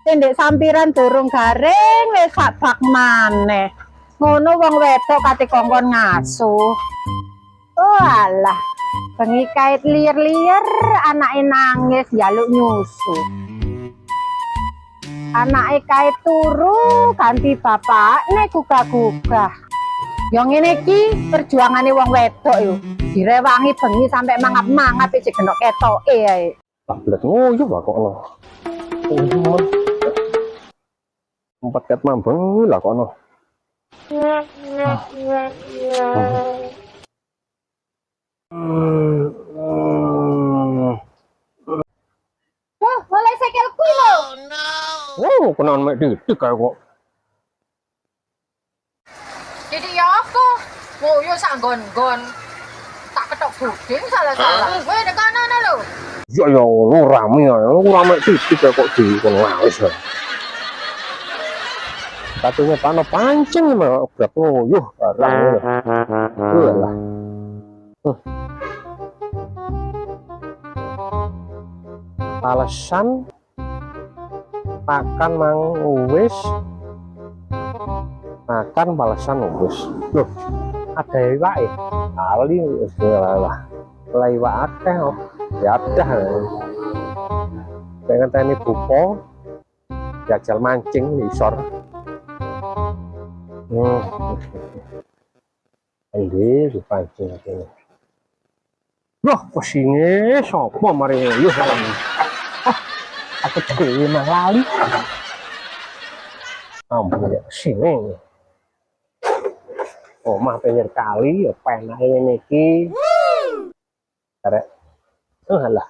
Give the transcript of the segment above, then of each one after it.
Ndek sampiran durung garing wis sak bak maneh. Ngono wong wedok kate kongkon ngasuh. Oh alah, bengi kait liar-liar anake nangis njaluk nyusu. Anake kait turu ganti bapakne gugah-gugah. Yo ngene iki perjuangane wong wedok yo. Direwangi bengi sampe mangap-mangap iki genok ketoke ae. Tak belet ngoyo kok ono. Empat ket mambeng lah kok ono. Wah, mulai sekelku lho. Oh, kenaan mek didik kae kok. Jadi ya apa? Mau yo sak gon-gon. Tak ketok buding salah-salah. Kowe nek kanan lho. Ya lu rame ya, lu rame didik kae kok dikon ngawis. Katanya tanah pancing mah berat ngoyo barang ngono. Lah. Alasan makan mang wis makan balasan wis. Loh, ada iwak ya? Kali wis lah. Lah iwak akeh kok. Ya dah. Pengen tani bupo jajal mancing isor. Ini dipancing ini. Loh, kesini sopo mari yo. Aku dhewe mah lali. Ampun ya sini. Omah pinggir kali ya penake ngene iki. Arek. Alah.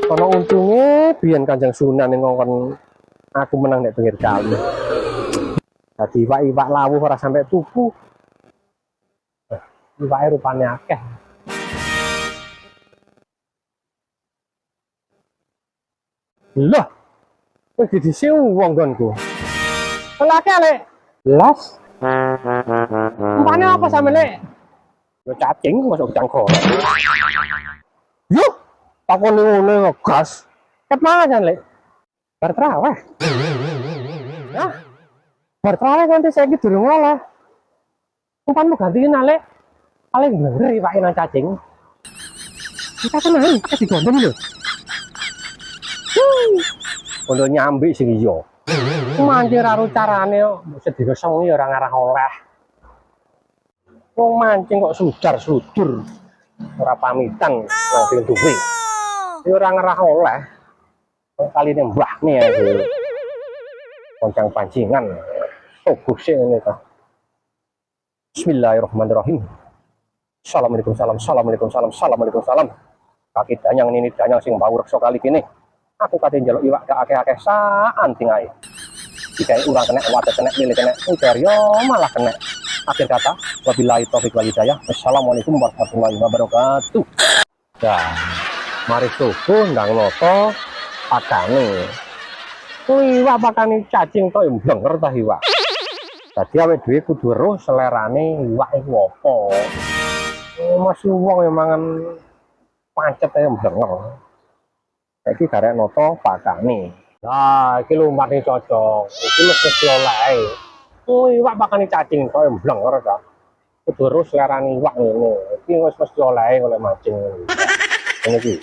Kono untunge biyen Kanjeng Sunan ngongkon aku menang nek pinggir kali. Dadi iwak-iwak lawuh ora sampai tuku. Iwake rupane akeh. Lah, iki dhisik wong nggonku. Laki lek. Las. Umpane apa sampe lek? Yo cacing masuk cangkok. Yo, takon ngene ngegas. Ket mangan lek. Bar traweh. Nah. Bar traweh nanti saiki durung oleh. Umpanmu gantiin lek. Paling bener iwake nang cacing. Kita tenan, kita digondong lho. Untuk nyambi sing iya. Mancing karo carane kok sedina sengi ora ngarah oleh. Wong mancing kok sudar-sudur. Ora pamitan wong sing duwe. Ya ora ngarah oleh. Wong kaline mbahne ya. Koncang pancingan. Toguh sing ngene ta. Bismillahirrahmanirrahim. Assalamualaikum salam. Assalamualaikum salam. Assalamualaikum salam. Kaki danyang ini danyang sing bau reksa kali kene. Aku kate njaluk iwak gak akeh-akeh saanting ae. Dikai urang kena, wadah kena, milih kena, ujar yo malah kena. Akhir kata, wabillahi taufiq wal hidayah. Wassalamualaikum warahmatullahi wabarakatuh. Dah, mari subuh ndang loto pakane. Iwak pakane cacing tok blenger ta iwak. Dadi awake dhewe kudu weruh selerane iwak iku apa. Masih wong yang mangan pancet ae blenger. Iki garek noto pakane. Lah, iki lumpane cocok. Iki mesti oleh. Oh, iwak pakane cacing kok blenger ta. Kudu terus lerani iwak ngene. Iki wis mesti oleh mancing. Ngene iki.